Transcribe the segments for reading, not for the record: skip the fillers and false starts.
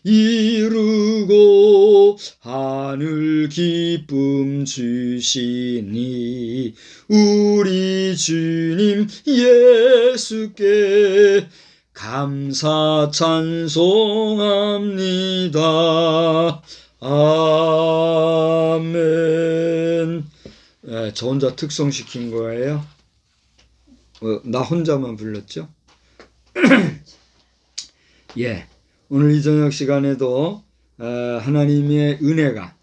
이루고 하늘 기쁨 주시니 우리 주님 예수께 감사 찬송합니다. 아멘. 저 혼자 특송시킨 거예요? 나 혼자만 불렀죠? 예. 오늘 이 저녁 시간에도 하나님의 은혜가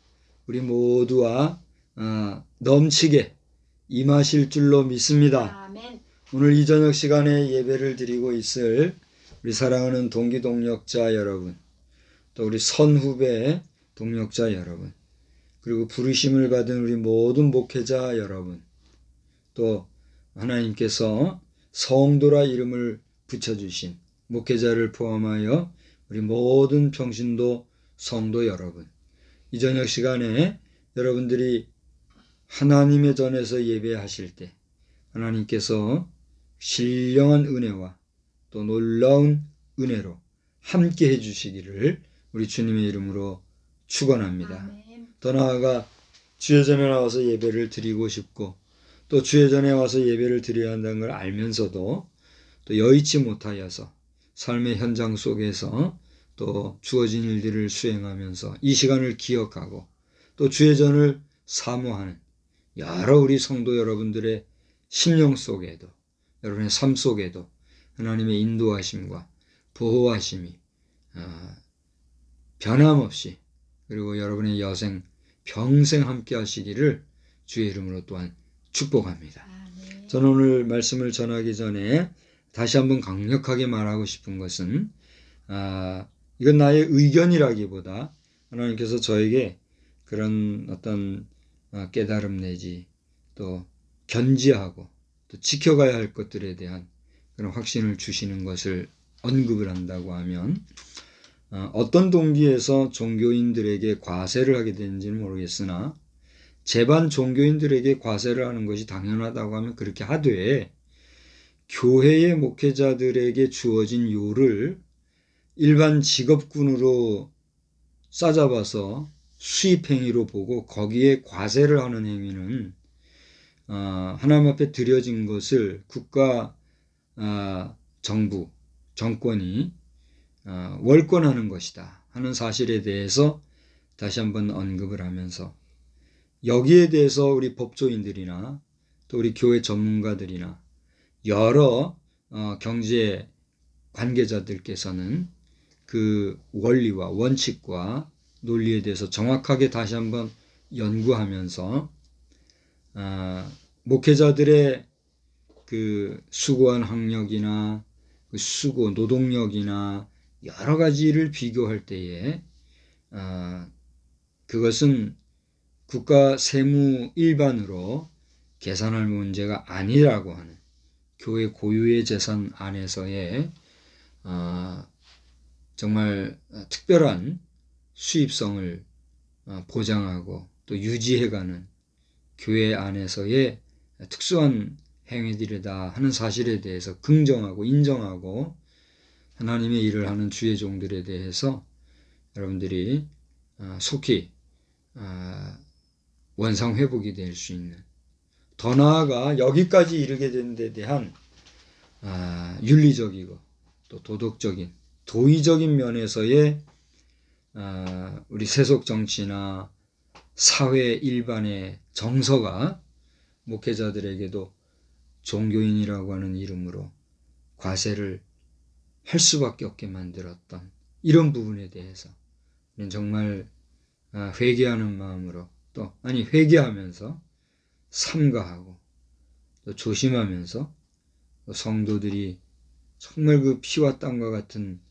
우리 모두와 넘치게 임하실 줄로 믿습니다. 아멘. 오늘 이 저녁 시간에 예배를 드리고 있을 우리 사랑하는 동기 동역자 여러분, 또 우리 선후배 동역자 여러분, 그리고 부르심을 받은 우리 모든 목회자 여러분, 또 하나님께서 성도라 이름을 붙여주신 목회자를 포함하여 우리 모든 평신도 성도 여러분, 이 저녁 시간에 여러분들이 하나님의 전에서 예배하실 때 하나님께서 신령한 은혜와 또 놀라운 은혜로 함께 해주시기를 우리 주님의 이름으로 축원합니다. 아멘. 더 나아가 주의 전에 나와서 예배를 드리고 싶고 또 주의 전에 와서 예배를 드려야 한다는 걸 알면서도 또 여의치 못하여서 삶의 현장 속에서 또 주어진 일들을 수행하면서 이 시간을 기억하고 또 주의 전을 사모하는 여러 우리 성도 여러분들의 심령 속에도 여러분의 삶 속에도 하나님의 인도하심과 보호하심이 변함없이 그리고 여러분의 여생 평생 함께 하시기를 주의 이름으로 또한 축복합니다. 아멘. 저는 오늘 말씀을 전하기 전에 다시 한번 강력하게 말하고 싶은 것은 이건 나의 의견이라기보다 하나님께서 저에게 그런 어떤 깨달음 내지 또 견지하고 또 지켜가야 할 것들에 대한 그런 확신을 주시는 것을 언급을 한다고 하면 어떤 동기에서 종교인들에게 과세를 하게 되는지는 모르겠으나 제반 종교인들에게 과세를 하는 것이 당연하다고 하면 그렇게 하되 교회의 목회자들에게 주어진 요를 일반 직업군으로 싸잡아서 수입행위로 보고 거기에 과세를 하는 행위는 하나님 앞에 드려진 것을 국가 정부 정권이 월권하는 것이다 하는 사실에 대해서 다시 한번 언급을 하면서 여기에 대해서 우리 법조인들이나 또 우리 교회 전문가들이나 여러 경제 관계자들께서는 그 원리와 원칙과 논리에 대해서 정확하게 다시 한번 연구하면서 목회자들의 그 수고한 학력이나 그 수고 노동력이나 여러 가지를 비교할 때에 그것은 국가 세무 일반으로 계산할 문제가 아니라고 하는 교회 고유의 재산 안에서의 정말 특별한 수입성을 보장하고 또 유지해가는 교회 안에서의 특수한 행위들이다 하는 사실에 대해서 긍정하고 인정하고 하나님의 일을 하는 주의 종들에 대해서 여러분들이 속히 원상회복이 될 수 있는 더 나아가 여기까지 이르게 된 데 대한 윤리적이고 또 도덕적인 도의적인 면에서의 우리 세속 정치나 사회 일반의 정서가 목회자들에게도 종교인이라고 하는 이름으로 과세를 할 수밖에 없게 만들었던 이런 부분에 대해서 정말 회개하는 마음으로 또 회개하면서 삼가하고 또 조심하면서 또 성도들이 정말 그 피와 땀과 같은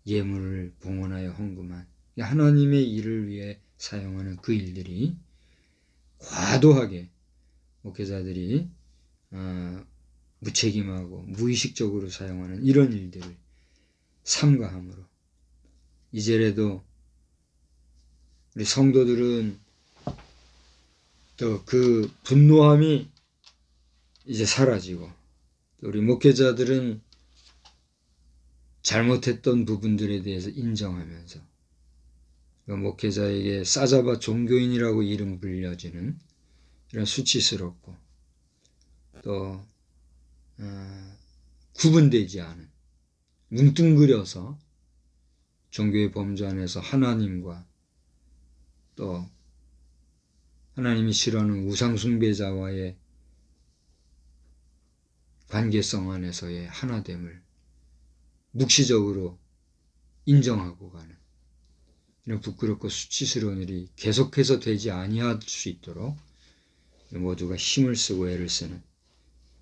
예물을 봉헌하여 헌금한 하나님의 일을 위해 사용하는 그 일들이 과도하게 목회자들이 무책임하고 무의식적으로 사용하는 이런 일들을 삼가함으로 이제라도 우리 성도들은 또 그 분노함이 이제 사라지고 또 우리 목회자들은 잘못했던 부분들에 대해서 인정하면서 목회자에게 싸잡아 종교인이라고 이름 불려지는 이런 수치스럽고 또 구분되지 않은 뭉뚱그려서 종교의 범주 안에서 하나님과 또 하나님이 싫어하는 우상숭배자와의 관계성 안에서의 하나됨을 묵시적으로 인정하고 가는 이런 부끄럽고 수치스러운 일이 계속해서 되지 아니할 수 있도록 모두가 힘을 쓰고 애를 쓰는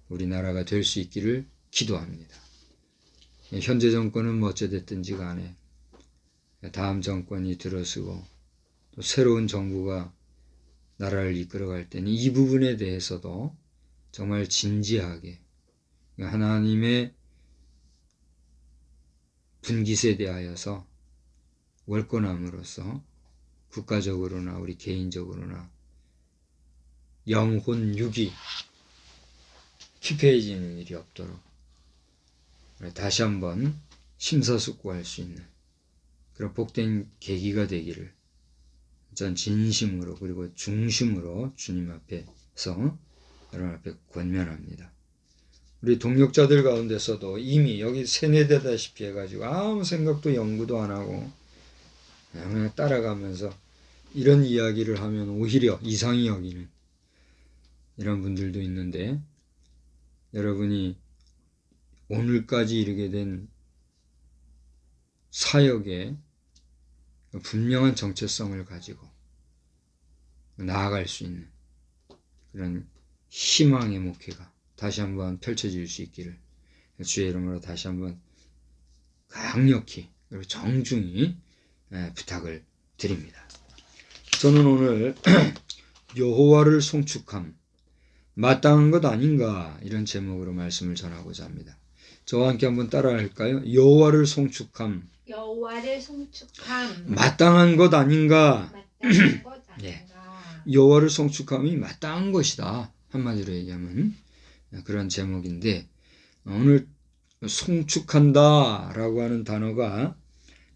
우리나라가 될 수 있기를 기도합니다. 현재 정권은 어찌됐든지 간에 다음 정권이 들어서고 또 새로운 정부가 나라를 이끌어갈 때는 이 부분에 대해서도 정말 진지하게 하나님의 분깃에 대하여서 월권함으로써 국가적으로나 우리 개인적으로나 영혼 육이 피폐해지는 일이 없도록 다시 한번 심사숙고할 수 있는 그런 복된 계기가 되기를 전 진심으로 그리고 중심으로 주님 앞에서 여러분 앞에 권면합니다. 우리 동역자들 가운데서도 이미 여기 세뇌되다시피 해가지고 아무 생각도 연구도 안 하고 그냥 따라가면서 이런 이야기를 하면 오히려 이상히 여기는 이런 분들도 있는데 여러분이 오늘까지 이르게 된 사역에 분명한 정체성을 가지고 나아갈 수 있는 그런 희망의 목회가 다시 한번 펼쳐질 수 있기를 주의 이름으로 다시 한번 강력히 그리고 정중히 부탁을 드립니다. 저는 오늘 여호와를 송축함 마땅한 것 아닌가 이런 제목으로 말씀을 전하고자 합니다. 저와 함께 한번 따라할까요? 여호와를 송축함 여호와를 송축함 마땅한 것 아닌가? 마땅한 것 아닌가? 예. 여호와를 송축함이 마땅한 것이다. 한마디로 얘기하면 그런 제목인데 오늘 송축한다 라고 하는 단어가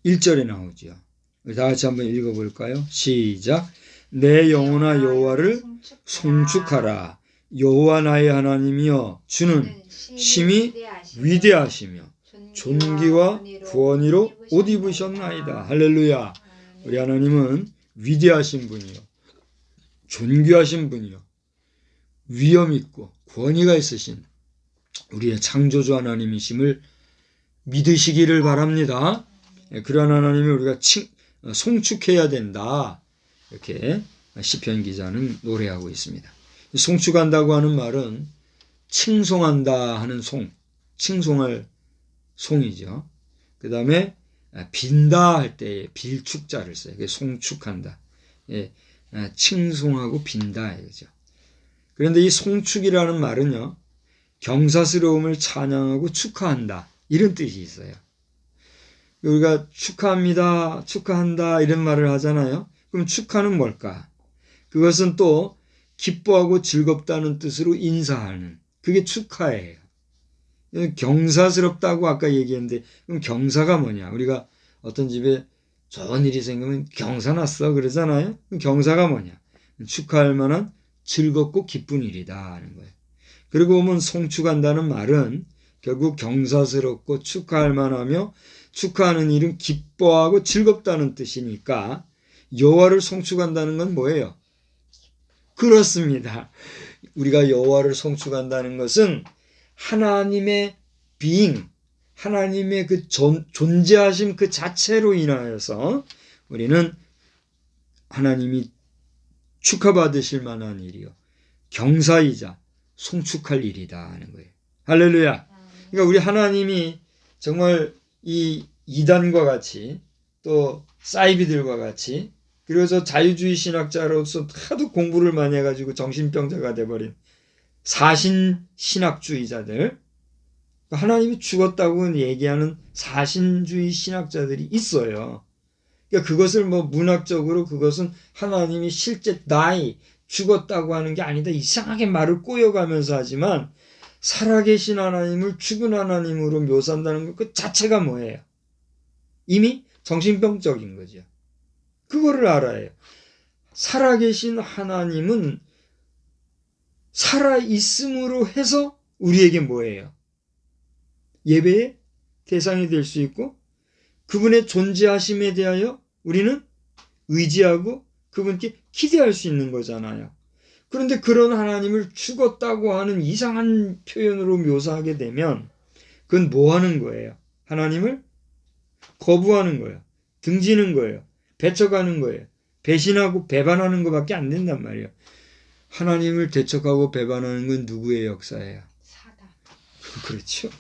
1절에 나오죠. 다 같이 한번 읽어볼까요? 시작. 내 영혼아 여호와를 송축하라. 여호와 나의 하나님이여 주는 심히 위대하시며 존귀와 구원으로 옷 입으셨나이다. 할렐루야. 우리 하나님은 위대하신 분이요 존귀하신 분이요 위엄 있고 권위가 있으신 우리의 창조주 하나님이심을 믿으시기를 바랍니다. 그러한 하나님을 우리가 송축해야 된다. 이렇게 시편 기자는 노래하고 있습니다. 송축한다고 하는 말은 칭송한다 하는 칭송할 송이죠. 그 다음에 빈다 할 때 빌축자를 써요. 송축한다. 예, 칭송하고 빈다 이거죠. 그런데 이 송축이라는 말은요, 경사스러움을 찬양하고 축하한다 이런 뜻이 있어요. 우리가 축하합니다, 축하한다 이런 말을 하잖아요. 그럼 축하는 뭘까? 그것은 또 기뻐하고 즐겁다는 뜻으로 인사하는 그게 축하예요. 경사스럽다고 아까 얘기했는데 그럼 경사가 뭐냐? 우리가 어떤 집에 좋은 일이 생기면 경사 났어 그러잖아요. 그럼 경사가 뭐냐? 축하할 만한 즐겁고 기쁜 일이다 하는 거예요. 그리고 보면 송축한다는 말은 결국 경사스럽고 축하할 만하며 축하하는 일은 기뻐하고 즐겁다는 뜻이니까 여호와를 송축한다는 건 뭐예요? 그렇습니다. 우리가 여호와를 송축한다는 것은 하나님의 being, 하나님의 그 존재하심 그 자체로 인하여서 우리는 하나님이 축하받으실 만한 일이요 경사이자 송축할 일이다 하는 거예요. 할렐루야. 그러니까 우리 하나님이 정말 이 이단과 같이 또 사이비들과 같이 그리고 저 자유주의 신학자로서 하도 공부를 많이 해가지고 정신병자가 돼버린 사신 신학주의자들, 하나님이 죽었다고 얘기하는 사신주의 신학자들이 있어요. 그러니까 그것을 뭐 문학적으로 그것은 하나님이 실제 죽었다고 하는 게 아니다 이상하게 말을 꼬여가면서 하지만 살아계신 하나님을 죽은 하나님으로 묘사한다는 것 그 자체가 뭐예요? 이미 정신병적인 거죠. 그거를 알아야 해요. 살아계신 하나님은 살아있음으로 해서 우리에게 뭐예요? 예배의 대상이 될 수 있고 그분의 존재하심에 대하여 우리는 의지하고 그분께 기대할 수 있는 거잖아요. 그런데 그런 하나님을 죽었다고 하는 이상한 표현으로 묘사하게 되면 그건 뭐 하는 거예요? 하나님을 거부하는 거예요. 등지는 거예요. 배척하는 거예요. 배신하고 배반하는 것밖에 안 된단 말이에요. 하나님을 대척하고 배반하는 건 누구의 역사예요? 사단. 그렇죠.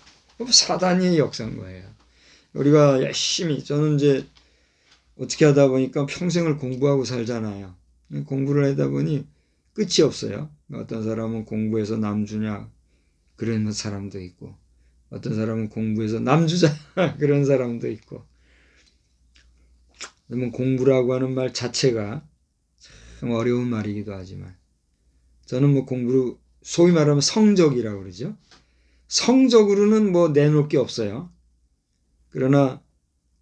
사단의 역사인 거예요. 우리가 열심히 저는 이제 어떻게 하다 보니까 평생을 공부하고 살잖아요. 공부를 하다 보니 끝이 없어요. 어떤 사람은 공부해서 남주냐 그런 사람도 있고 어떤 사람은 공부해서 남주자 그런 사람도 있고 공부라고 하는 말 자체가 참 어려운 말이기도 하지만 저는 뭐 공부를 소위 말하면 성적이라고 그러죠. 성적으로는 뭐 내놓을 게 없어요. 그러나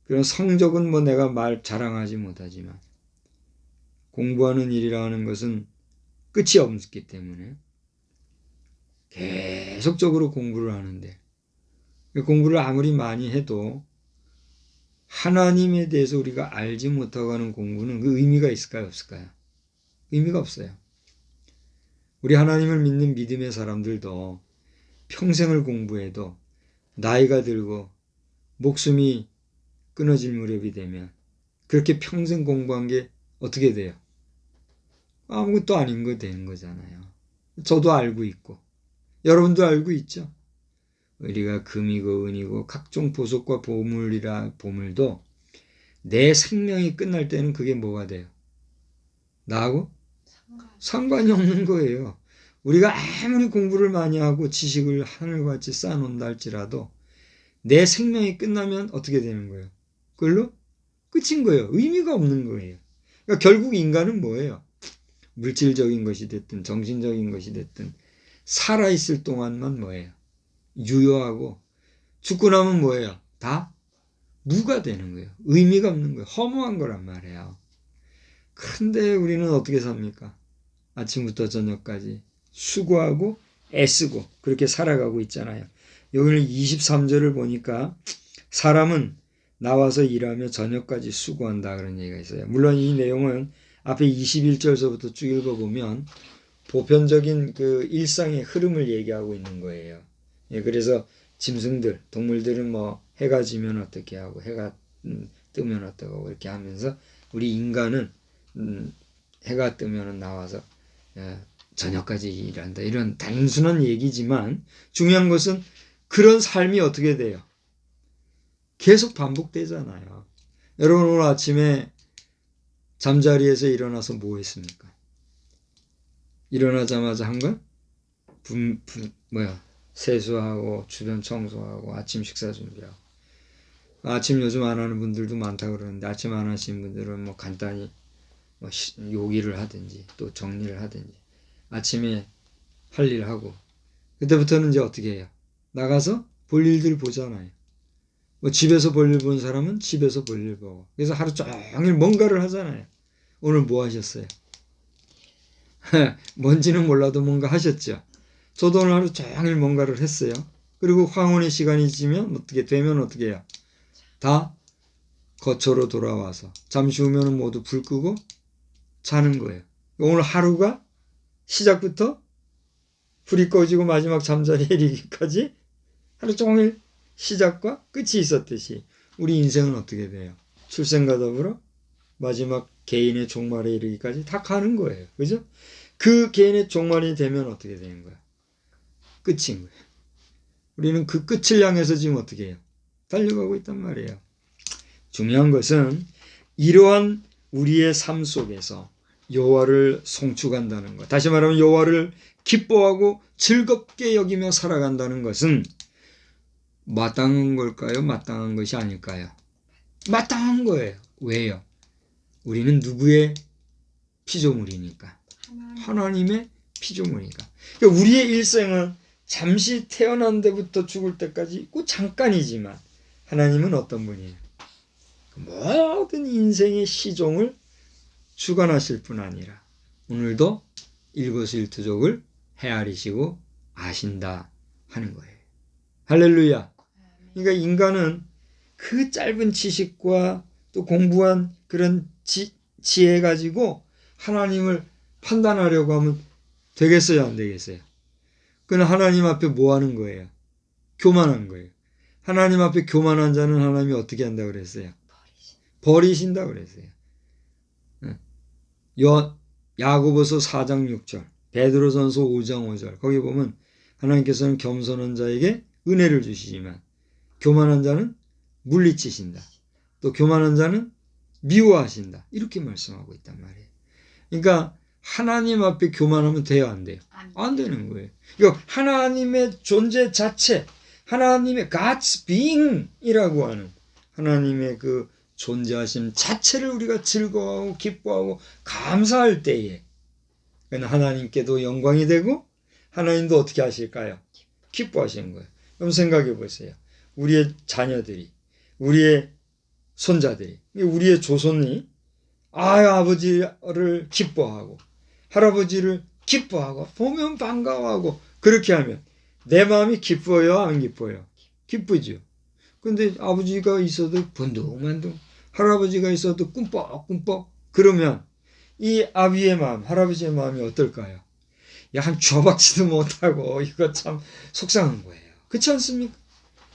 그런 성적은 뭐 내가 말 자랑하지 못하지만 공부하는 일이라 하는 것은 끝이 없기 때문에 계속적으로 공부를 하는데 공부를 아무리 많이 해도 하나님에 대해서 우리가 알지 못하고 하는 공부는 그 의미가 있을까요? 없을까요? 의미가 없어요. 우리 하나님을 믿는 믿음의 사람들도 평생을 공부해도 나이가 들고 목숨이 끊어질 무렵이 되면 그렇게 평생 공부한 게 어떻게 돼요? 아무것도 아닌 거 되는 거잖아요. 저도 알고 있고 여러분도 알고 있죠. 우리가 금이고 은이고 각종 보석과 보물도 내 생명이 끝날 때는 그게 뭐가 돼요? 나하고 상관이 없는 거예요. 우리가 아무리 공부를 많이 하고 지식을 하늘같이 쌓아놓는다 할지라도 내 생명이 끝나면 어떻게 되는 거예요? 그걸로 끝인 거예요. 의미가 없는 거예요. 그러니까 결국 인간은 뭐예요? 물질적인 것이 됐든 정신적인 것이 됐든 살아있을 동안만 뭐예요? 유효하고 죽고 나면 뭐예요? 다 무가 되는 거예요. 의미가 없는 거예요. 허무한 거란 말이에요. 그런데 우리는 어떻게 삽니까? 아침부터 저녁까지 수고하고 애쓰고 그렇게 살아가고 있잖아요. 여기는 23절을 보니까 사람은 나와서 일하며 저녁까지 수고한다 그런 얘기가 있어요. 물론 이 내용은 앞에 21절서부터 쭉 읽어보면 보편적인 그 일상의 흐름을 얘기하고 있는 거예요. 예, 그래서 짐승들, 동물들은 뭐 해가 지면 어떻게 하고 해가 뜨면 어떻게 하고 이렇게 하면서 우리 인간은 해가 뜨면 나와서 저녁까지 일한다. 이런 단순한 얘기지만 중요한 것은 그런 삶이 어떻게 돼요? 계속 반복되잖아요. 여러분 오늘 아침에 잠자리에서 일어나서 뭐 했습니까? 일어나자마자 한 건? 세수하고 주변 청소하고 아침 식사 준비하고 아침 요즘 안 하는 분들도 많다고 그러는데 아침 안 하시는 분들은 뭐 간단히 뭐 요기를 하든지 또 정리를 하든지 아침에 할 일 하고 그때부터는 이제 어떻게 해요? 나가서 볼 일들 보잖아요. 뭐 집에서 볼 일 본 사람은 집에서 볼 일 보고 그래서 하루 종일 뭔가를 하잖아요. 오늘 뭐 하셨어요? 뭔지는 몰라도 뭔가 하셨죠. 저도 오늘 하루 종일 뭔가를 했어요. 그리고 황혼의 시간이 지면 어떻게 되면 어떻게 해요? 다 거처로 돌아와서 잠시 후면 모두 불 끄고 자는 거예요. 오늘 하루가 시작부터 불이 꺼지고 마지막 잠자리에 이르기까지 하루 종일 시작과 끝이 있었듯이 우리 인생은 어떻게 돼요? 출생과 더불어 마지막 개인의 종말에 이르기까지 다 가는 거예요. 그죠? 그 개인의 종말이 되면 어떻게 되는 거야? 끝인 거예요. 우리는 그 끝을 향해서 지금 어떻게 해요? 달려가고 있단 말이에요. 중요한 것은 이러한 우리의 삶 속에서 여호와를 송축한다는 것. 다시 말하면 여호와를 기뻐하고 즐겁게 여기며 살아간다는 것은 마땅한 걸까요? 마땅한 것이 아닐까요? 마땅한 거예요. 왜요? 우리는 누구의 피조물이니까? 하나님의 피조물이니까. 그러니까 우리의 일생은 잠시 태어난 데부터 죽을 때까지 그 잠깐이지만 하나님은 어떤 분이에요? 모든 인생의 시종을 주관하실 뿐 아니라 오늘도 일거수일투족을 헤아리시고 아신다 하는 거예요. 할렐루야. 그러니까 인간은 그 짧은 지식과 또 공부한 그런 지혜 가지고 하나님을 판단하려고 하면 되겠어요, 안 되겠어요? 그는 하나님 앞에 뭐 하는 거예요? 교만한 거예요. 하나님 앞에 교만한 자는 하나님이 어떻게 한다고 그랬어요? 버리신다고 그랬어요. 야고보서 4장 6절, 베드로전서 5장 5절 거기 보면 하나님께서는 겸손한 자에게 은혜를 주시지만 교만한 자는 물리치신다. 또 교만한 자는 미워하신다. 이렇게 말씀하고 있단 말이에요. 그러니까 하나님 앞에 교만하면 돼요, 안 돼요? 안 되는 거예요. 이거 하나님의 존재 자체, 하나님의 God's being이라고 하는 하나님의 그 존재하심 자체를 우리가 즐거워하고 기뻐하고 감사할 때에 하나님께도 영광이 되고 하나님도 어떻게 하실까요? 기뻐하시는 거예요. 그럼 생각해 보세요. 우리의 자녀들이, 우리의 손자들이, 우리의 조손이 아버지를 기뻐하고 할아버지를 기뻐하고 보면 반가워하고 그렇게 하면 내 마음이 기뻐요, 안 기뻐요? 기쁘죠. 근데 아버지가 있어도 번둥번둥, 할아버지가 있어도 꿈뻑꿈뻑 그러면 이 아비의 마음, 할아버지의 마음이 어떨까요? 야, 한 줘박지도 못하고 이거 참 속상한 거예요. 그렇지 않습니까?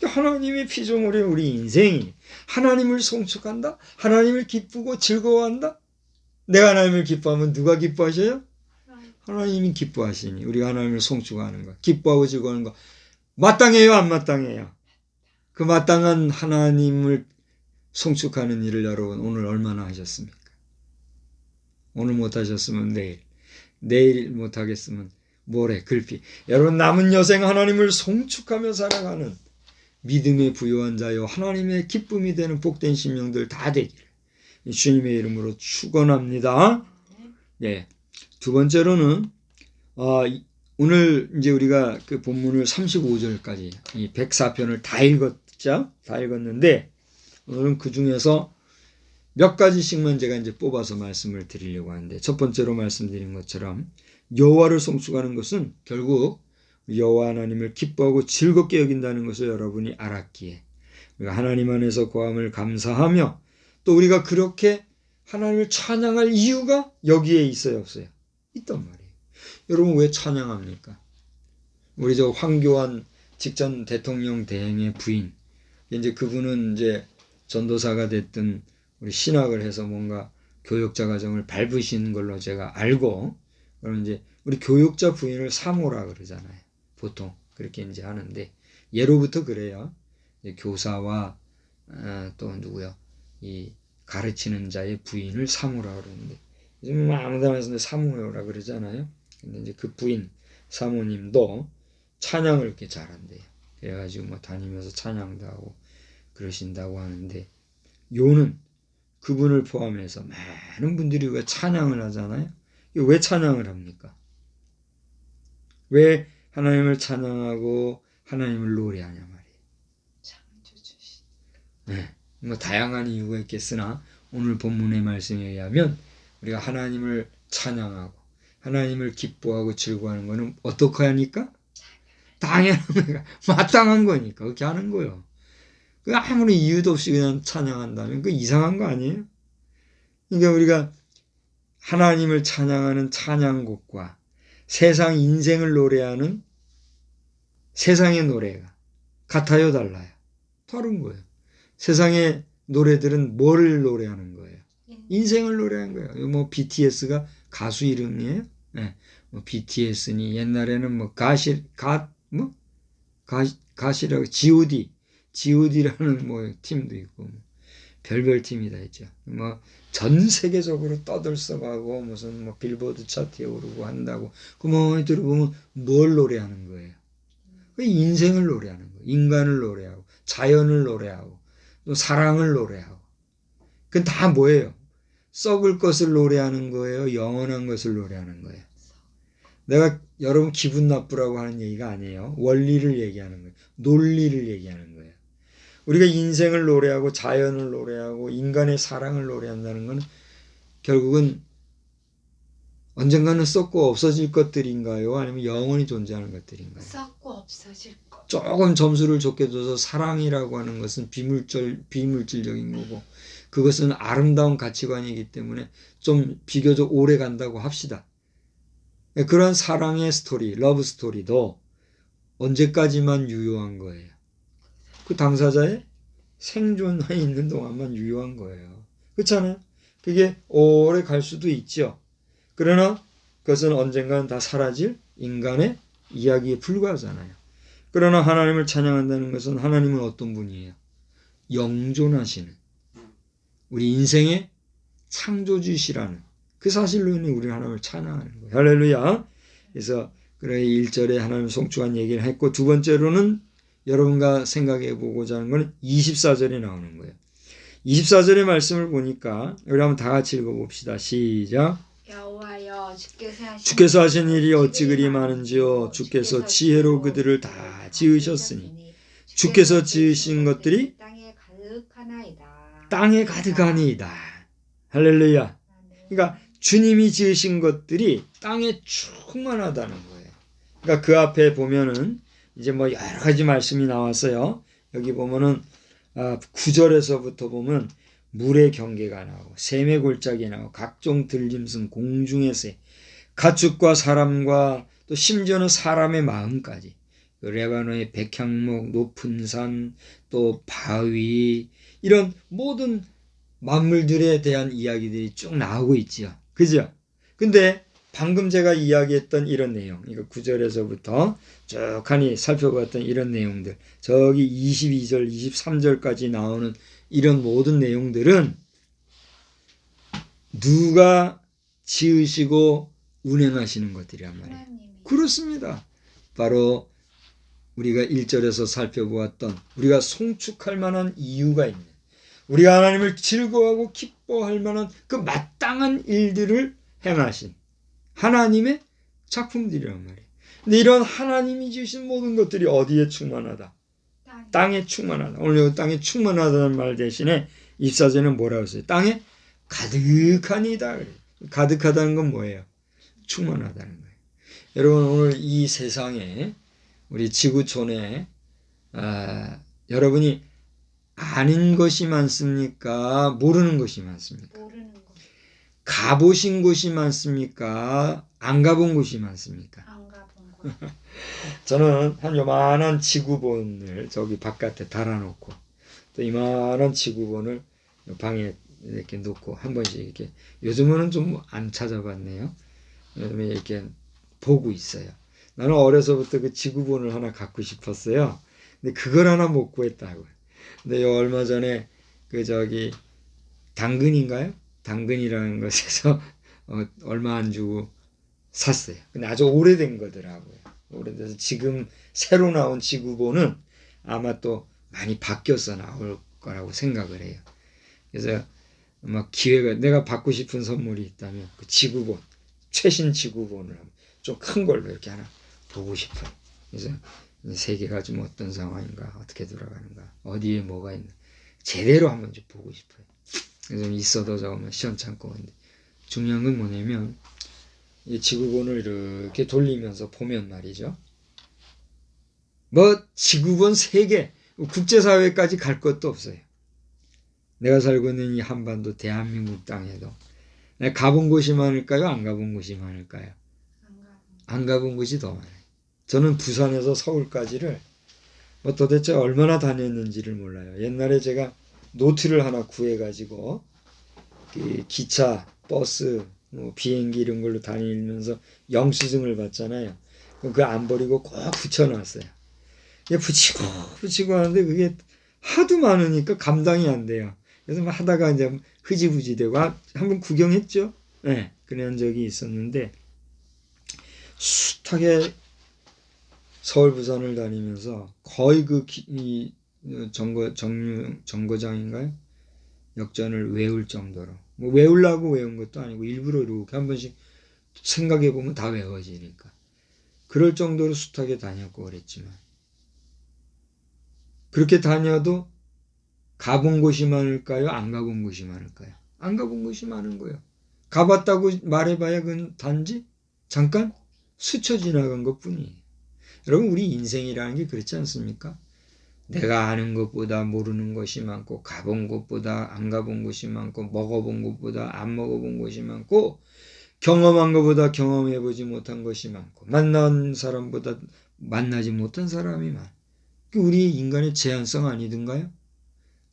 하나님의 피조물인 우리 인생이 하나님을 송축한다? 하나님을 기쁘고 즐거워한다? 내가 하나님을 기뻐하면 누가 기뻐하셔요? 하나님이 기뻐하시니 우리가 하나님을 송축하는 거, 기뻐하고 즐거워하는 거 마땅해요, 안 마땅해요? 그 마땅한 하나님을 송축하는 일을 여러분 오늘 얼마나 하셨습니까? 오늘 못하셨으면 내일 못하겠으면 모레 글피. 여러분 남은 여생 하나님을 송축하며 살아가는 믿음에 부유한 자요 하나님의 기쁨이 되는 복된 심령들 다 되기를 주님의 이름으로 축원합니다. 예. 두 번째로는 오늘 이제 우리가 그 본문을 35절까지 이 104편을 다 읽었죠? 다 읽었는데 오늘은 그 중에서 몇 가지씩만 제가 이제 뽑아서 말씀을 드리려고 하는데 첫 번째로 말씀드린 것처럼 여호와를 송축하는 것은 결국 여호와 하나님을 기뻐하고 즐겁게 여긴다는 것을 여러분이 알았기에 우리가 하나님 안에서 거함을 감사하며 또 우리가 그렇게 하나님을 찬양할 이유가 여기에 있어요, 없어요? 있단 말이에요. 여러분 왜 찬양합니까? 우리 저 황교안 직전 대통령 대행의 부인, 이제 그분은 이제 전도사가 됐든 우리 신학을 해서 뭔가 교육자 과정을 밟으시는 걸로 제가 알고, 그럼 이제 우리 교육자 부인을 사모라 그러잖아요. 보통 그렇게 이제 하는데 예로부터 그래요. 교사와 또 누구요? 이 가르치는 자의 부인을 사모라 그러는데 요즘 아무데나 가서 사모라 그러잖아요. 근데 이제 그 부인 사모님도 찬양을 이렇게 잘한대요. 그래가지고 뭐 다니면서 찬양도 하고 그러신다고 하는데 요는 그분을 포함해서 많은 분들이 왜 찬양을 하잖아요. 왜 찬양을 합니까? 왜 하나님을 찬양하고 하나님을 노래하냐 말이에요. 네, 뭐 다양한 이유가 있겠으나 오늘 본문의 말씀에 의하면 우리가 하나님을 찬양하고 하나님을 기뻐하고 즐거워하는 것은 어떻게 하니까? 당연한 거니까 마땅한 거니까 그렇게 하는 거예요. 그 아무리 이유도 없이 그냥 찬양한다면 그 이상한 거 아니에요? 그러니까 우리가 하나님을 찬양하는 찬양곡과 세상 인생을 노래하는 세상의 노래가 같아요, 달라요? 다른 거예요. 세상의 노래들은 뭐를 노래하는 거예요? 인생을 노래하는 거예요. 뭐 BTS가 가수 이름이에요? 네. 뭐 BTS니 옛날에는 뭐 가시라고 G.O.D라는 뭐 팀도 있고 뭐 별별 팀이 다 있죠. 뭐 전 세계적으로 떠들썩하고 무슨 뭐 빌보드 차트에 오르고 한다고 그 뭐 들어보면 뭘 노래하는 거예요? 그 인생을 노래하는 거예요. 인간을 노래하고 자연을 노래하고 또 사랑을 노래하고 그건 다 뭐예요? 썩을 것을 노래하는 거예요? 영원한 것을 노래하는 거예요? 내가 여러분 기분 나쁘라고 하는 얘기가 아니에요. 원리를 얘기하는 거예요. 논리를 얘기하는 거예요. 우리가 인생을 노래하고 자연을 노래하고 인간의 사랑을 노래한다는 것은 결국은 언젠가는 썩고 없어질 것들인가요? 아니면 영원히 존재하는 것들인가요? 썩고 없어질 것. 조금 점수를 좋게 줘서 사랑이라고 하는 것은 비물질적인 거고 그것은 아름다운 가치관이기 때문에 좀 비교적 오래 간다고 합시다. 그런 사랑의 스토리, 러브 스토리도 언제까지만 유효한 거예요? 그 당사자의 생존해 있는 동안만 유효한 거예요. 그렇잖아요? 그게 오래 갈 수도 있죠. 그러나 그것은 언젠가는 다 사라질 인간의 이야기에 불과하잖아요. 그러나 하나님을 찬양한다는 것은 하나님은 어떤 분이에요? 영존하시는 우리 인생의 창조주시라는 그 사실로 인해 우리 하나님을 찬양하는 거예요. 할렐루야. 그래서 그래 1절에 하나님 송축한 얘기를 했고 두 번째로는 여러분과 생각해 보고자 하는 건 24절에 나오는 거예요. 24절의 말씀을 보니까 우리 한번 다 같이 읽어봅시다. 시작. 여호와여 주께서 하신 일이 어찌 그리 많은지요. 주께서 지혜로 그들을 다 지으셨으니 주께서 지으신 것들이 땅에 가득하니이다. 할렐루야. 그러니까 주님이 지으신 것들이 땅에 충만하다는 거예요. 그러니까 그 앞에 보면은 이제 뭐 여러 가지 말씀이 나왔어요. 여기 보면은 9절에서부터 보면 물의 경계가 나오고 샘의 골짜기 나오고 각종 들짐승 공중의 새 가축과 사람과 또 심지어는 사람의 마음까지 레바논의 백향목 높은 산 또 바위 이런 모든 만물들에 대한 이야기들이 쭉 나오고 있죠. 그죠? 근데 방금 제가 이야기했던 이런 내용, 이거 9절에서부터 쭉 하니 살펴봤던 이런 내용들, 저기 22절, 23절까지 나오는 이런 모든 내용들은 누가 지으시고 운행하시는 것들이란 말이에요. 하나님이. 그렇습니다. 바로 우리가 1절에서 살펴보았던 우리가 송축할 만한 이유가 있는 우리가 하나님을 즐거워하고 기뻐할 만한 그 마땅한 일들을 행하신 하나님의 작품들이란 말이에요. 근데 이런 하나님이 지으신 모든 것들이 어디에 충만하다? 땅에 충만하다. 오늘 여기 땅에 충만하다는 말 대신에 24절에는 뭐라고 했어요? 땅에 가득하니다. 가득하다는 건 뭐예요? 충만하다는 거예요. 여러분 오늘 이 세상에 우리 지구촌에 여러분이 아는 것이 많습니까? 모르는 것이 많습니까? 모르는 것. 가보신 곳이 많습니까? 안 가본 곳이 많습니까? 안 가본 것. 저는 한 요만한 지구본을 저기 바깥에 달아놓고 또 이만한 지구본을 방에 이렇게 놓고 한 번씩 이렇게 요즘은 좀 안 찾아봤네요. 요즘에 이렇게 보고 있어요. 나는 어려서부터 그 지구본을 하나 갖고 싶었어요. 근데 그걸 하나 못 구했다고요. 근데 얼마 전에 그 저기 당근인가요? 당근이라는 것에서 얼마 안 주고 샀어요. 근데 아주 오래된 거더라고요. 오래돼서 지금 새로 나온 지구본은 아마 또 많이 바뀌어서 나올 거라고 생각을 해요. 그래서 아마 기회가 내가 받고 싶은 선물이 있다면 그 지구본 최신 지구본을 좀 큰 걸로 이렇게 하나 보고 싶어요. 그래서 세계가 좀 어떤 상황인가 어떻게 돌아가는가 어디에 뭐가 있나 제대로 한번 좀 보고 싶어요. 좀 있어도 조금 시원찮고 근데 중요한 건 뭐냐면 이 지구본을 이렇게 돌리면서 보면 말이죠. 뭐 지구본 세계 국제사회까지 갈 것도 없어요. 내가 살고 있는 이 한반도 대한민국 땅에도 내가 가본 곳이 많을까요? 안 가본 곳이 많을까요? 안 가본 곳이 더 많아요. 저는 부산에서 서울까지를 뭐 도대체 얼마나 다녔는지를 몰라요. 옛날에 제가 노트를 하나 구해가지고 기차, 버스, 뭐 비행기 이런 걸로 다니면서 영수증을 받잖아요. 그거 안 버리고 꼭 붙여놨어요. 붙이고 하는데 그게 하도 많으니까 감당이 안 돼요. 그래서 막 하다가 이제 흐지부지 되고 한번 구경했죠. 네, 그런 적이 있었는데 숱하게 서울 부산을 다니면서 거의 이 정거장인가요? 역전을 외울 정도로 뭐 외우려고 외운 것도 아니고 일부러 이렇게 한 번씩 생각해 보면 다 외워지니까 그럴 정도로 숱하게 다녔고 그랬지만 그렇게 다녀도 가본 곳이 많을까요? 안 가본 곳이 많을까요? 안 가본 곳이 많은 거예요. 가봤다고 말해봐야 그건 단지 잠깐 스쳐 지나간 것뿐이에요. 여러분 우리 인생이라는 게 그렇지 않습니까? 내가 아는 것보다 모르는 것이 많고 가본 곳보다 안 가본 곳이 많고 먹어본 것보다 안 먹어본 것이 많고 경험한 것보다 경험해보지 못한 것이 많고 만난 사람보다 만나지 못한 사람이 많아. 우리 인간의 제한성 아니든가요?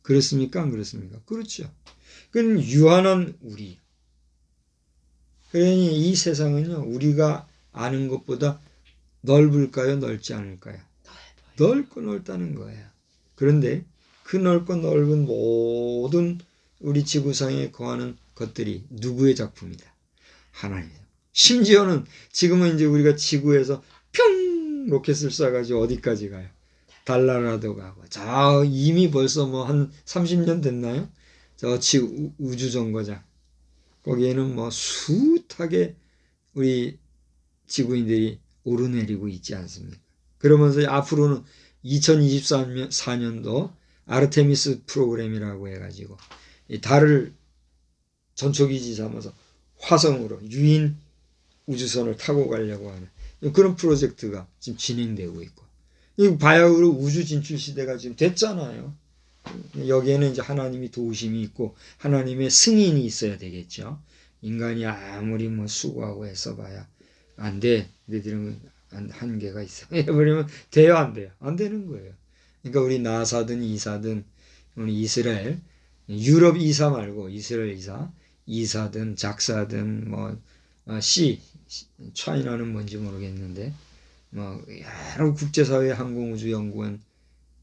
그렇습니까? 안 그렇습니까? 그렇죠. 그건 유한한 우리. 그러니 이 세상은요, 우리가 아는 것보다 넓을까요? 넓지 않을까요? 넓고 넓다는 거예요. 그런데 그 넓고 넓은 모든 우리 지구상에 거하는 것들이 누구의 작품이다? 하나님의. 심지어는 지금은 이제 우리가 지구에서 평 로켓을 쏴가지고 어디까지 가요? 달나라도 가고. 자, 이미 벌써 뭐 한 30년 됐나요? 저 우주정거장. 거기에는 뭐 숱하게 우리 지구인들이 오르내리고 있지 않습니까? 그러면서 앞으로는 2024년도 아르테미스 프로그램이라고 해가지고 달을 전초기지 삼아서 화성으로 유인 우주선을 타고 가려고 하는 그런 프로젝트가 지금 진행되고 있고 이 바야흐로 우주 진출 시대가 지금 됐잖아요. 여기에는 이제 하나님이 도우심이 있고 하나님의 승인이 있어야 되겠죠. 인간이 아무리 뭐 수고하고 애써봐야 안 돼. 너희들은 한계가 있어. 해버리면 돼요, 안 돼요? 안 되는 거예요. 그러니까 우리 나사든 이사든 우리 이스라엘 유럽 이사 말고 이스라엘 이사든 작사든 뭐 차이나는 뭔지 모르겠는데 뭐 여러 국제사회 항공우주연구원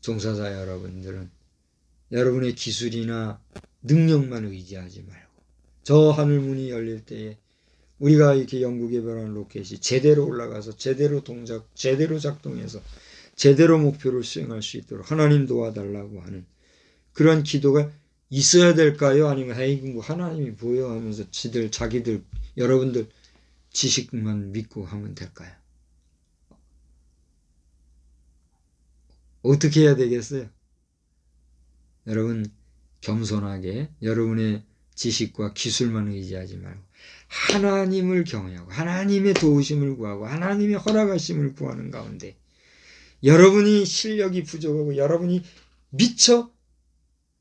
종사자 여러분들은 여러분의 기술이나 능력만 의지하지 말고 저 하늘문이 열릴 때에 우리가 이렇게 연구개발한 로켓이 제대로 올라가서 제대로 제대로 작동해서 제대로 목표를 수행할 수 있도록 하나님 도와달라고 하는 그런 기도가 있어야 될까요? 아니면 에이 뭐 하나님이 보여 하면서 자기들 여러분들 지식만 믿고 하면 될까요? 어떻게 해야 되겠어요? 여러분 겸손하게 여러분의 지식과 기술만 의지하지 말고 하나님을 경외하고 하나님의 도우심을 구하고 하나님의 허락하심을 구하는 가운데 여러분이 실력이 부족하고 여러분이 미처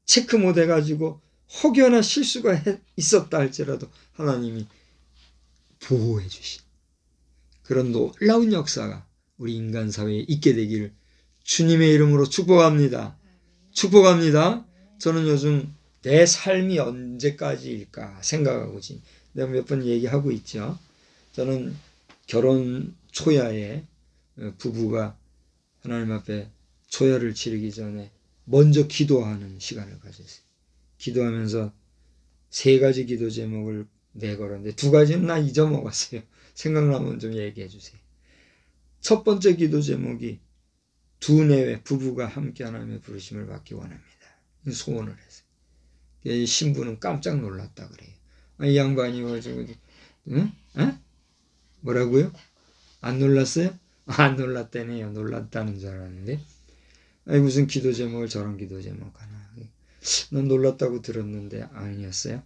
체크 못 해가지고 혹여나 실수가 있었다 할지라도 하나님이 보호해 주신 그런 놀라운 역사가 우리 인간 사회에 있게 되기를 주님의 이름으로 축복합니다. 축복합니다. 저는 요즘 내 삶이 언제까지일까 생각하고 지금 내가 몇 번 얘기하고 있죠. 저는 결혼 초야에 부부가 하나님 앞에 초야를 치르기 전에 먼저 기도하는 시간을 가졌어요. 기도하면서 3가지 기도 제목을 내걸었는데 2가지는 나 잊어먹었어요. 생각나면 좀 얘기해 주세요. 첫 번째 기도 제목이 두뇌외 부부가 함께 하나님의 부르심을 받기 원합니다. 소원을 했어요. 신부는 깜짝 놀랐다 그래요. 이 양반이 가지고 응? 에? 뭐라고요? 안 놀랐어요? 안 놀랐다네요. 놀랐다는 줄 알았는데 무슨 기도 제목을 저런 기도 제목 하나. 넌 놀랐다고 들었는데 아니었어요?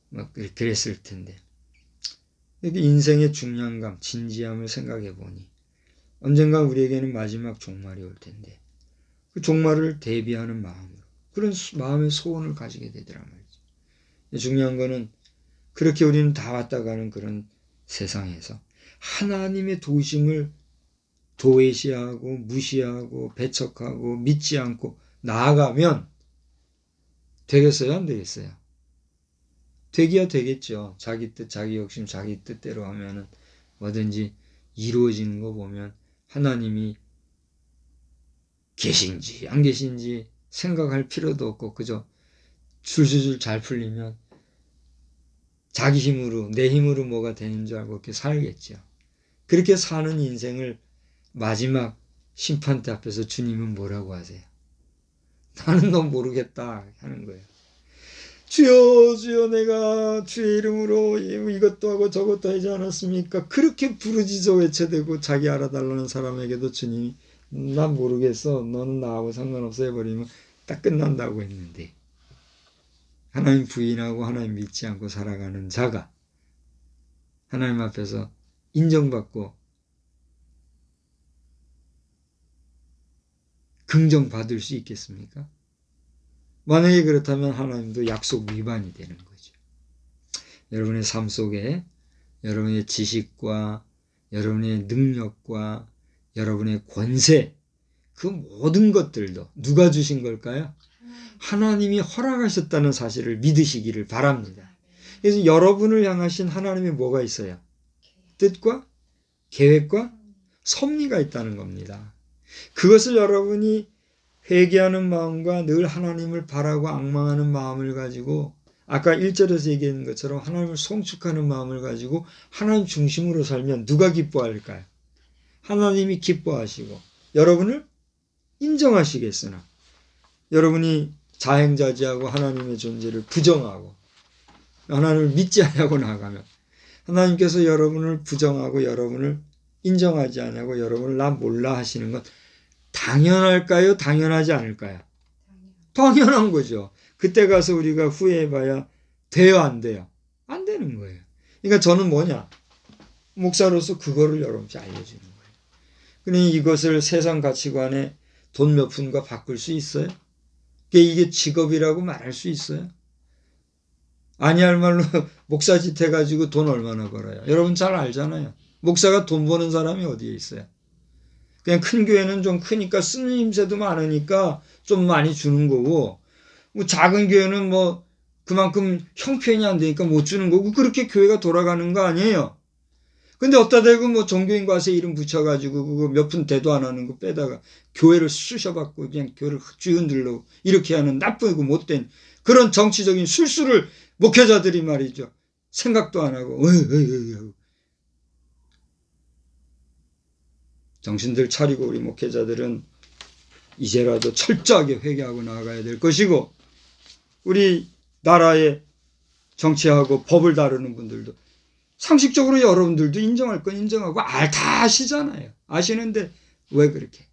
막 그랬을 텐데. 인생의 중량감, 진지함을 생각해 보니 언젠가 우리에게는 마지막 종말이 올 텐데 그 종말을 대비하는 마음으로 그런 마음의 소원을 가지게 되더란 말이죠. 중요한 거는 그렇게 우리는 다 왔다 가는 그런 세상에서 하나님의 도우심을 도외시하고 무시하고 배척하고 믿지 않고 나아가면 되겠어요? 안 되겠어요? 되기야 되겠죠. 자기 뜻, 자기 욕심, 자기 뜻대로 하면은 뭐든지 이루어지는 거 보면 하나님이 계신지 안 계신지 생각할 필요도 없고 그저 줄줄줄 잘 풀리면 자기 힘으로 내 힘으로 뭐가 되는 줄 알고 그렇게 살겠죠. 그렇게 사는 인생을 마지막 심판대 앞에서 주님은 뭐라고 하세요? 나는 너 모르겠다 하는 거예요. 주여 주여 내가 주의 이름으로 이것도 하고 저것도 하지 않았습니까? 그렇게 부르짖어 외쳐대고 자기 알아달라는 사람에게도 주님이 난 모르겠어, 너는 나하고 상관없어 해버리면 딱 끝난다고 했는데, 하나님 부인하고 하나님 믿지 않고 살아가는 자가 하나님 앞에서 인정받고 긍정받을 수 있겠습니까? 만약에 그렇다면 하나님도 약속 위반이 되는 거죠. 여러분의 삶 속에 여러분의 지식과 여러분의 능력과 여러분의 권세, 그 모든 것들도 누가 주신 걸까요? 하나님이 허락하셨다는 사실을 믿으시기를 바랍니다. 그래서 여러분을 향하신 하나님의 뭐가 있어요? 뜻과 계획과 섭리가 있다는 겁니다. 그것을 여러분이 회개하는 마음과 늘 하나님을 바라고 앙망하는 마음을 가지고, 아까 1절에서 얘기한 것처럼 하나님을 송축하는 마음을 가지고 하나님 중심으로 살면 누가 기뻐할까요? 하나님이 기뻐하시고 여러분을 인정하시겠으나, 여러분이 자행자지하고 하나님의 존재를 부정하고 하나님을 믿지 않냐고 나가면 하나님께서 여러분을 부정하고 여러분을 인정하지 않냐고 여러분을 나 몰라 하시는 건 당연할까요? 당연하지 않을까요? 당연한 거죠. 그때 가서 우리가 후회해봐야 돼요, 안 돼요? 안 되는 거예요. 그러니까 저는 뭐냐? 목사로서 그거를 여러분께 알려주는 거예요. 그러니 이것을 세상 가치관에 돈 몇 푼과 바꿀 수 있어요? 이게 직업이라고 말할 수 있어요? 아니할 말로 목사짓 해가지고 돈 얼마나 벌어요? 여러분 잘 알잖아요. 목사가 돈 버는 사람이 어디에 있어요? 그냥 큰 교회는 좀 크니까 스님새도 많으니까 좀 많이 주는 거고, 뭐 작은 교회는 뭐 그만큼 형편이 안 되니까 못 주는 거고, 그렇게 교회가 돌아가는 거 아니에요. 근데 어디다 대고 뭐 종교인 과세 이름 붙여가지고 그거 몇 푼 대도 안 하는 거 빼다가 교회를 쑤셔받고 그냥 교회를 쥐 흔들려고 이렇게 하는 나쁘고 못된 그런 정치적인 술수를 목회자들이 말이죠. 생각도 안 하고 정신들 차리고 우리 목회자들은 이제라도 철저하게 회개하고 나아가야 될 것이고, 우리 나라의 정치하고 법을 다루는 분들도 상식적으로 여러분들도 인정할 건 인정하고 다 아시잖아요. 아시는데 왜 그렇게?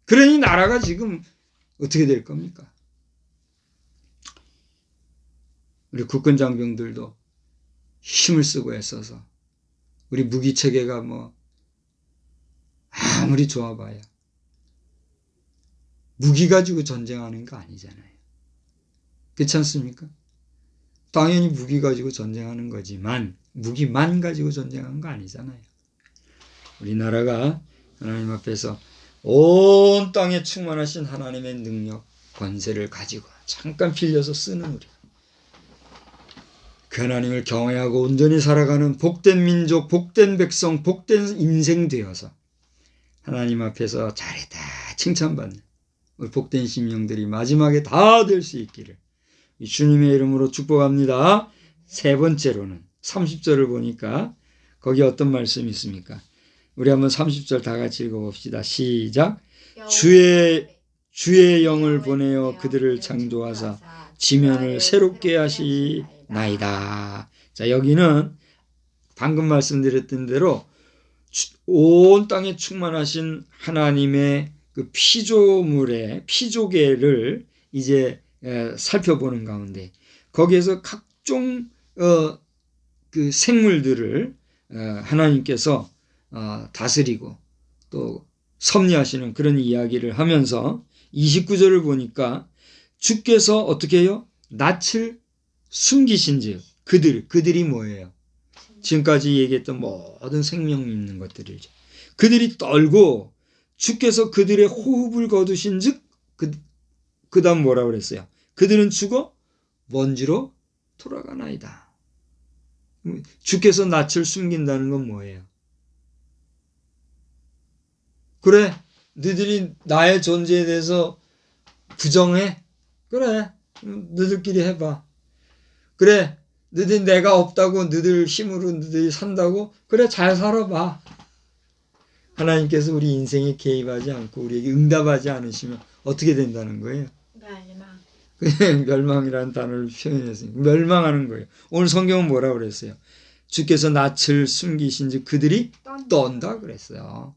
그러니 나라가 지금 어떻게 될 겁니까? 우리 국군 장병들도 힘을 쓰고 애써서 우리 무기 체계가 뭐 아무리 좋아봐야 무기 가지고 전쟁하는 거 아니잖아요. 그렇지 않습니까? 당연히 무기 가지고 전쟁하는 거지만 무기만 가지고 전쟁하는 거 아니잖아요. 우리나라가 하나님 앞에서 온 땅에 충만하신 하나님의 능력, 권세를 가지고 잠깐 빌려서 쓰는 우리, 그 하나님을 경외하고 온전히 살아가는 복된 민족, 복된 백성, 복된 인생 되어서 하나님 앞에서 잘했다 칭찬받는 우리 복된 심령들이 마지막에 다 될 수 있기를 주님의 이름으로 축복합니다. 세 번째로는 30절을 보니까 거기 어떤 말씀이 있습니까? 우리 한번 30절 다 같이 읽어봅시다. 시작. 주의 영을 보내어 그들을 창조하사 지면을 새롭게 하시나이다. 자, 여기는 방금 말씀드렸던 대로 온 땅에 충만하신 하나님의 그 피조계를 이제 살펴보는 가운데 거기에서 각종 그 생물들을 하나님께서 다스리고 또 섭리하시는 그런 이야기를 하면서 29절을 보니까 주께서 어떻게 해요? 낯을 숨기신즉 그들이 뭐예요? 지금까지 얘기했던 모든 생명 있는 것들이죠. 그들이 떨고 주께서 그들의 호흡을 거두신즉 그 다음 뭐라고 그랬어요? 그들은 죽어 먼지로 돌아가나이다. 주께서 낯을 숨긴다는 건 뭐예요? 그래, 너희들이 나의 존재에 대해서 부정해? 그래, 너희들끼리 해봐. 그래, 너희들이 내가 없다고 너희들 힘으로 너희들이 산다고? 그래, 잘 살아봐. 하나님께서 우리 인생에 개입하지 않고 우리에게 응답하지 않으시면 어떻게 된다는 거예요? 그냥 멸망이라는 단어를 표현했으니까 멸망하는 거예요. 오늘 성경은 뭐라고 그랬어요? 주께서 낯을 숨기신즉 그들이 떤다 그랬어요.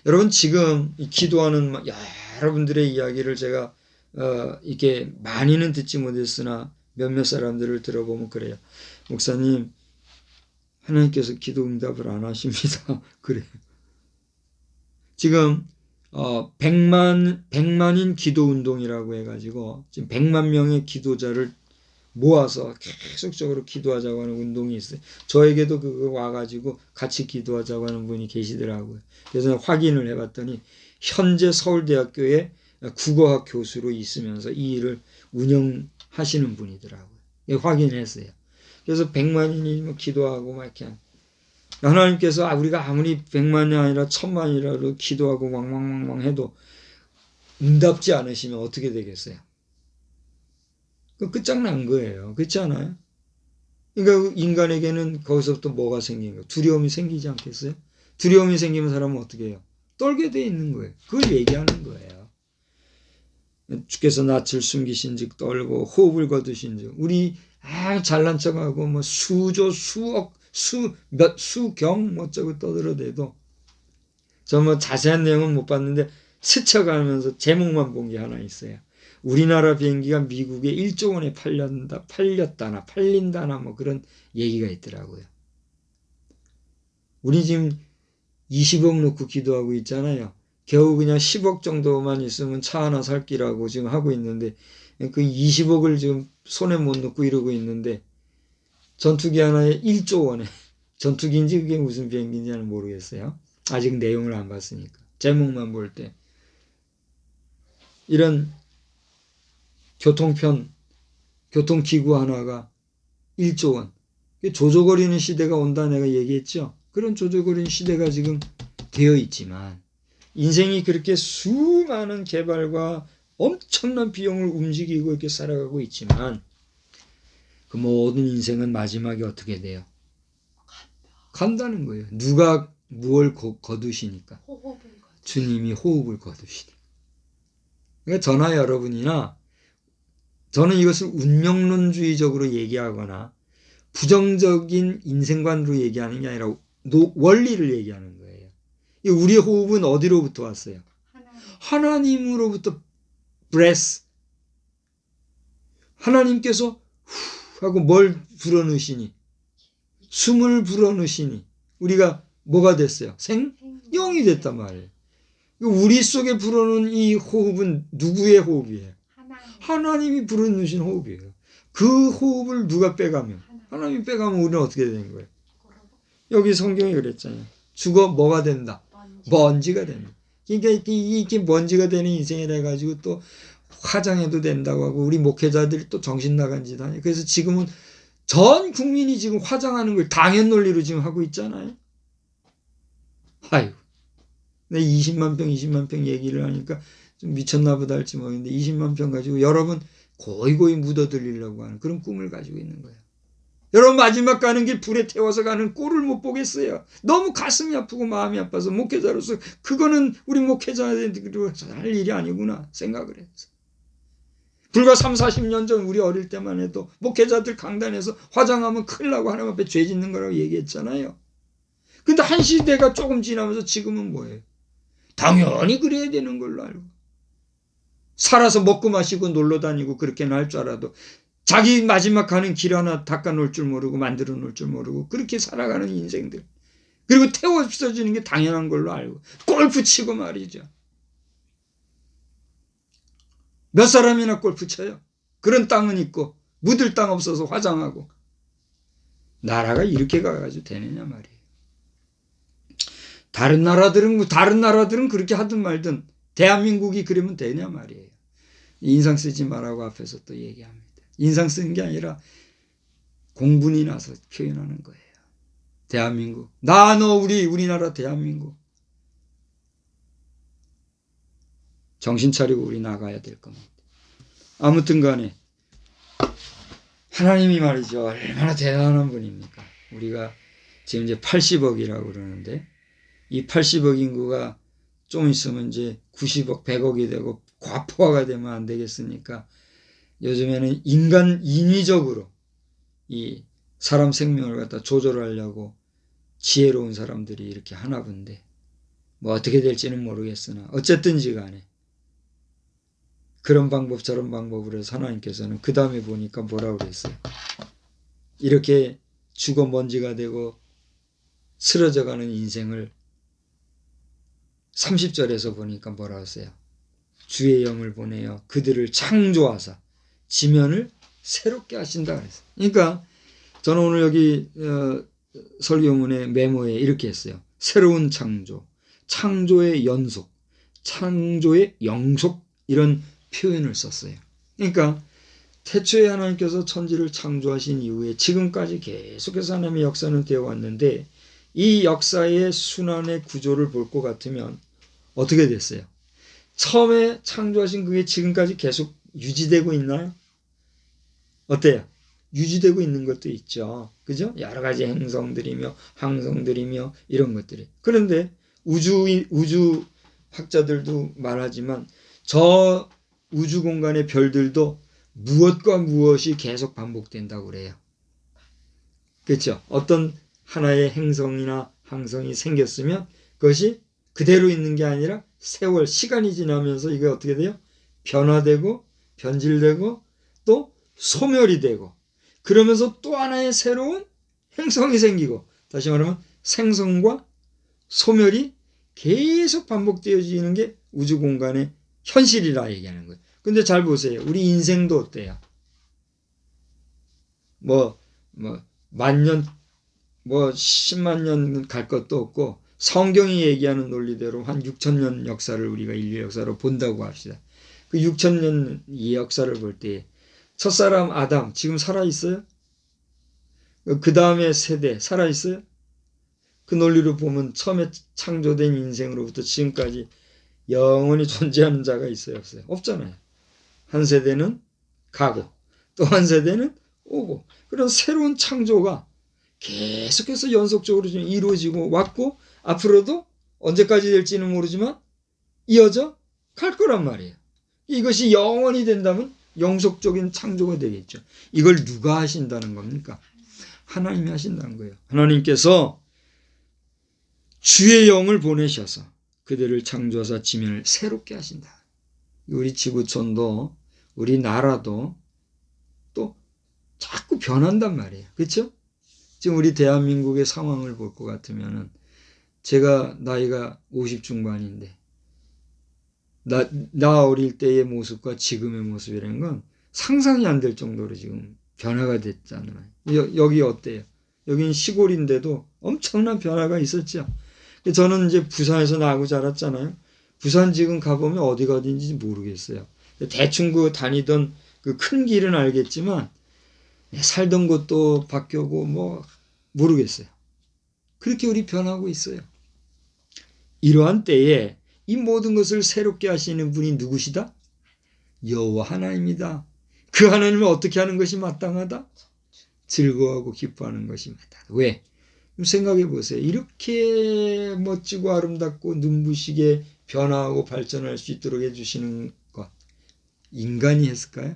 여러분 지금 이 기도하는 여러분들의 이야기를 제가 이렇게 많이는 듣지 못했으나 몇몇 사람들을 들어보면 그래요. 목사님 하나님께서 기도 응답을 안 하십니다. 그래요. 지금 100만인 기도 운동이라고 해가지고 지금 100만 명의 기도자를 모아서 계속적으로 기도하자고 하는 운동이 있어요. 저에게도 그거 와가지고 같이 기도하자고 하는 분이 계시더라고요. 그래서 확인을 해봤더니 현재 서울대학교에 국어학 교수로 있으면서 이 일을 운영하시는 분이더라고요. 확인했어요. 그래서 100만인이 뭐 기도하고 막 이렇게 하나님께서 우리가 아무리 100만이 아니라 1000만이라도 기도하고 왕왕왕왕 해도 응답지 않으시면 어떻게 되겠어요? 그 끝장난 거예요. 그렇지 않아요? 그러니까 인간에게는 거기서부터 뭐가 생긴 거예요? 두려움이 생기지 않겠어요? 두려움이 생기면 사람은 어떻게 해요? 떨게 돼 있는 거예요. 그걸 얘기하는 거예요. 주께서 낯을 숨기신즉 떨고 호흡을 거두신즉 우리 잘난 척하고 뭐 수조 수억 수경 어쩌고 떠들어대도 저 뭐 자세한 내용은 못 봤는데 스쳐가면서 제목만 본 게 하나 있어요. 우리나라 비행기가 미국에 1조 원에 팔린다나 뭐 그런 얘기가 있더라고요. 우리 지금 20억 놓고 기도하고 있잖아요. 겨우 그냥 10억 정도만 있으면 차 하나 살 끼라고 지금 하고 있는데 그 20억을 지금 손에 못 넣고 이러고 있는데 전투기 하나에 1조 원에 전투기인지 그게 무슨 비행기인지는 모르겠어요. 아직 내용을 안 봤으니까. 제목만 볼 때 이런 교통기구 하나가 1조 원. 조조거리는 시대가 온다 내가 얘기했죠. 그런 조조거리는 시대가 지금 되어 있지만 인생이 그렇게 수많은 개발과 엄청난 비용을 움직이고 이렇게 살아가고 있지만 그 모든 인생은 마지막에 어떻게 돼요? 간다는 거예요. 누가 무엇을 거두시니까? 주님이 호흡을 거두시니까. 그러니까 저나 여러분이나 저는 이것을 운명론주의적으로 얘기하거나 부정적인 인생관으로 얘기하는 게 아니라 원리를 얘기하는 거예요. 우리의 호흡은 어디로부터 왔어요? 하나님으로부터 breath. 하나님께서 후 하고 뭘 불어넣으시니? 숨을 불어넣으시니 우리가 뭐가 됐어요? 생명이 됐단 말이에요. 우리 속에 불어넣은 이 호흡은 누구의 호흡이에요? 하나님이 불어넣으신 호흡이에요. 그 호흡을 누가 빼가면? 하나님이 빼가면 우리는 어떻게 되는 거예요? 여기 성경이 그랬잖아요. 죽어 뭐가 된다? 먼지가 된다. 그러니까 이게 먼지가 되는 인생이라 해가지고 또 화장해도 된다고 하고 우리 목회자들이 또 정신 나간 짓 하냐. 그래서 지금은 전 국민이 지금 화장하는 걸 당연 논리로 지금 하고 있잖아요. 아이고. 내 20만 평 얘기를 하니까 좀 미쳤나 보다 할지 모르겠는데 20만 평 가지고 여러분 고이고이 묻어들리려고 하는 그런 꿈을 가지고 있는 거예요. 여러분 마지막 가는 길 불에 태워서 가는 꼴을 못 보겠어요. 너무 가슴이 아프고 마음이 아파서 목회자로서 그거는 우리 목회자들이 할 일이 아니구나 생각을 했어요. 불과 3, 40년 전 우리 어릴 때만 해도 목회자들 강단에서 화장하면 큰일 나고 하나님 앞에 죄 짓는 거라고 얘기했잖아요. 근데 한 시대가 조금 지나면서 지금은 뭐예요? 당연히 그래야 되는 걸로 알고. 살아서 먹고 마시고 놀러 다니고 그렇게는 할 줄 알아도 자기 마지막 가는 길 하나 닦아 놓을 줄 모르고 만들어 놓을 줄 모르고 그렇게 살아가는 인생들. 그리고 태워 없어지는 게 당연한 걸로 알고. 골프 치고 말이죠. 몇 사람이나 골프 쳐요. 그런 땅은 있고 묻을 땅 없어서 화장하고. 나라가 이렇게 가가지고 되느냐 말이에요. 다른 나라들은 그렇게 하든 말든 대한민국이 그러면 되냐 말이에요. 인상 쓰지 말라고 앞에서 또 얘기합니다. 인상 쓰는 게 아니라 공분이 나서 표현하는 거예요. 대한민국. 우리나라 대한민국. 정신 차리고 우리 나가야 될 겁니다. 아무튼 간에 하나님이 말이죠. 얼마나 대단한 분입니까? 우리가 지금 이제 80억이라고 그러는데 이 80억 인구가 좀 있으면 이제 90억, 100억이 되고 과포화가 되면 안 되겠습니까? 요즘에는 인위적으로 이 사람 생명을 갖다 조절하려고 지혜로운 사람들이 이렇게 하나 본데 뭐 어떻게 될지는 모르겠으나 어쨌든지 간에 그런 방법 저런 방법으로 해서 하나님께서는 그 다음에 보니까 뭐라고 그랬어요. 이렇게 죽어 먼지가 되고 쓰러져가는 인생을 30절에서 보니까 뭐라고 했어요. 주의 영을 보내어 그들을 창조하사 지면을 새롭게 하신다 그랬어요. 그러니까 저는 오늘 여기 설교문의 메모에 이렇게 했어요. 새로운 창조, 창조의 연속, 창조의 영속 이런 표현을 썼어요. 그러니까 태초에 하나님께서 천지를 창조하신 이후에 지금까지 계속해서 하나님의 역사는 되어 왔는데 이 역사의 순환의 구조를 볼 것 같으면 어떻게 됐어요? 처음에 창조하신 그게 지금까지 계속 유지되고 있나요? 어때요? 유지되고 있는 것도 있죠. 그죠? 여러 가지 행성들이며 항성들이며 이런 것들이. 그런데 우주학자들도 말하지만 저 우주 공간의 별들도 무엇과 무엇이 계속 반복된다고 그래요. 그렇죠? 어떤 하나의 행성이나 항성이 생겼으면 그것이 그대로 있는 게 아니라 세월, 시간이 지나면서 이게 어떻게 돼요? 변화되고 변질되고 또 소멸이 되고 그러면서 또 하나의 새로운 행성이 생기고 다시 말하면 생성과 소멸이 계속 반복되어지는 게 우주 공간의 현실이라 얘기하는 거예요. 근데 잘 보세요. 우리 인생도 어때요? 만년, 10만 년 갈 것도 없고 성경이 얘기하는 논리대로 한 6,000년 역사를 우리가 인류 역사로 본다고 합시다. 그 6,000년 이 역사를 볼 때 첫사람 아담 지금 살아있어요? 그 다음에 세대 살아있어요? 그 논리로 보면 처음에 창조된 인생으로부터 지금까지 영원히 존재하는 자가 있어요? 없어요? 없잖아요. 한 세대는 가고 또 한 세대는 오고 그런 새로운 창조가 계속해서 연속적으로 좀 이루어지고 왔고 앞으로도 언제까지 될지는 모르지만 이어져 갈 거란 말이에요. 이것이 영원히 된다면 영속적인 창조가 되겠죠. 이걸 누가 하신다는 겁니까? 하나님이 하신다는 거예요. 하나님께서 주의 영을 보내셔서 그들을 창조하사 지면을 새롭게 하신다. 우리 지구촌도 우리 나라도 또 자꾸 변한단 말이에요. 그렇죠? 지금 우리 대한민국의 상황을 볼 것 같으면은 제가 나이가 50 중반인데 나 어릴 때의 모습과 지금의 모습이라는 건 상상이 안 될 정도로 지금 변화가 됐잖아요. 여기 어때요? 여기는 시골인데도 엄청난 변화가 있었죠. 저는 이제 부산에서 나고 자랐잖아요. 부산 지금 가보면 어디가 어딘지 모르겠어요. 대충 그 다니던 그 큰 길은 알겠지만 살던 곳도 바뀌고 뭐 모르겠어요. 그렇게 우리 변하고 있어요. 이러한 때에 이 모든 것을 새롭게 하시는 분이 누구시다? 여호와 하나님이다. 그 하나님은 어떻게 하는 것이 마땅하다? 즐거워하고 기뻐하는 것이 마땅하다. 왜? 생각해 보세요. 이렇게 멋지고 아름답고 눈부시게 변화하고 발전할 수 있도록 해주시는 것 인간이 했을까요?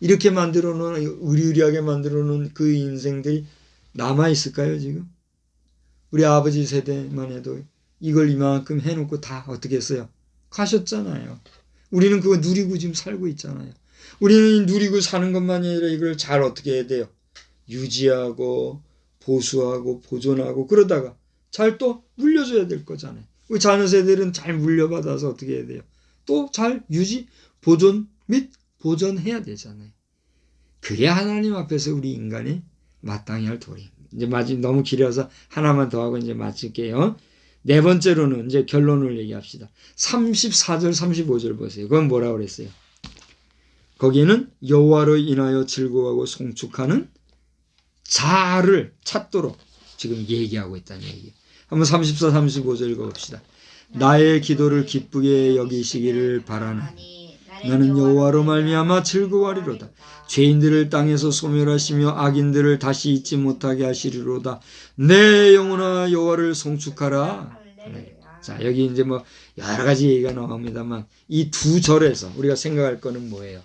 이렇게 만들어 놓은 의리의리하게 만들어 놓은 그 인생들이 남아있을까요 지금? 우리 아버지 세대만 해도 이걸 이만큼 해놓고 다 어떻게 했어요? 가셨잖아요. 우리는 그거 누리고 지금 살고 있잖아요. 우리는 누리고 사는 것만이 아니라 이걸 잘 어떻게 해야 돼요? 유지하고 보수하고 보존하고 그러다가 잘 또 물려줘야 될 거잖아요. 우리 자녀 세대들은 잘 물려받아서 어떻게 해야 돼요? 또 잘 유지, 보존 및 보존해야 되잖아요. 그게 하나님 앞에서 우리 인간이 마땅히 할 도리입니다. 이제 너무 길어서 하나만 더 하고 이제 마칠게요. 네 번째로는 이제 결론을 얘기합시다. 34절 35절 보세요. 그건 뭐라고 그랬어요? 거기에는 여호와로 인하여 즐거워하고 송축하는 자를 찾도록 지금 얘기하고 있다는 얘기예요. 한번 34, 35절 읽어봅시다. 나의 기도를 기쁘게 여기시기를 바라나니 나는 여호와로 말미암아 즐거워하리로다. 죄인들을 땅에서 소멸하시며 악인들을 다시 잊지 못하게 하시리로다. 내 영혼아 여호와를 송축하라. 자, 여기 이제 뭐 여러 가지 얘기가 나옵니다만 이 두 절에서 우리가 생각할 거는 뭐예요?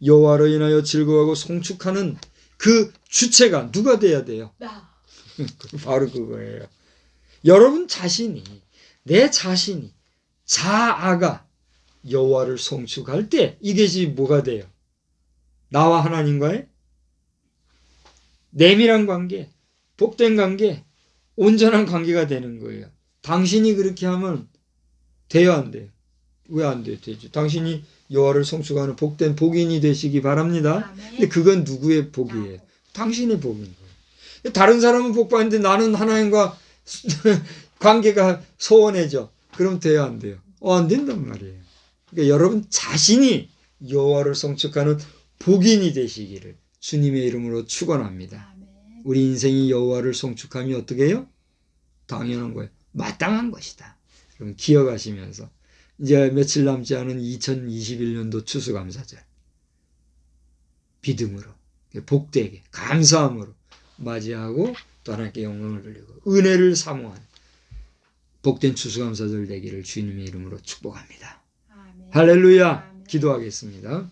여호와로 인하여 즐거워하고 송축하는 그 주체가 누가 돼야 돼요? 나. 바로 그거예요. 여러분 자신이, 내 자신이, 자아가 여호와를 송축할 때 이것이 뭐가 돼요? 나와 하나님과의 내밀한 관계, 복된 관계, 온전한 관계가 되는 거예요. 당신이 그렇게 하면 돼요, 안 돼요? 왜 안 돼요? 되죠. 당신이 여호와를 송축하는 복된 복인이 되시기 바랍니다. 근데 그건 누구의 복이에요? 당신의 복인 거예요. 다른 사람은 복 받는데 나는 하나님과 관계가 소원해져. 그럼 돼요, 안 돼요? 안 된단 말이에요. 그러니까 여러분 자신이 여호와를 송축하는 복인이 되시기를 주님의 이름으로 축원합니다. 우리 인생이 여호와를 송축하면 어떻게 해요? 당연한 거예요. 마땅한 것이다. 그럼 기억하시면서 이제 며칠 남지 않은 2021년도 추수감사절 믿음으로 복되게 감사함으로 맞이하고 또 하나님께 영광을 돌리고 은혜를 사모하는 복된 추수감사절 되기를 주님의 이름으로 축복합니다. 할렐루야. 기도하겠습니다.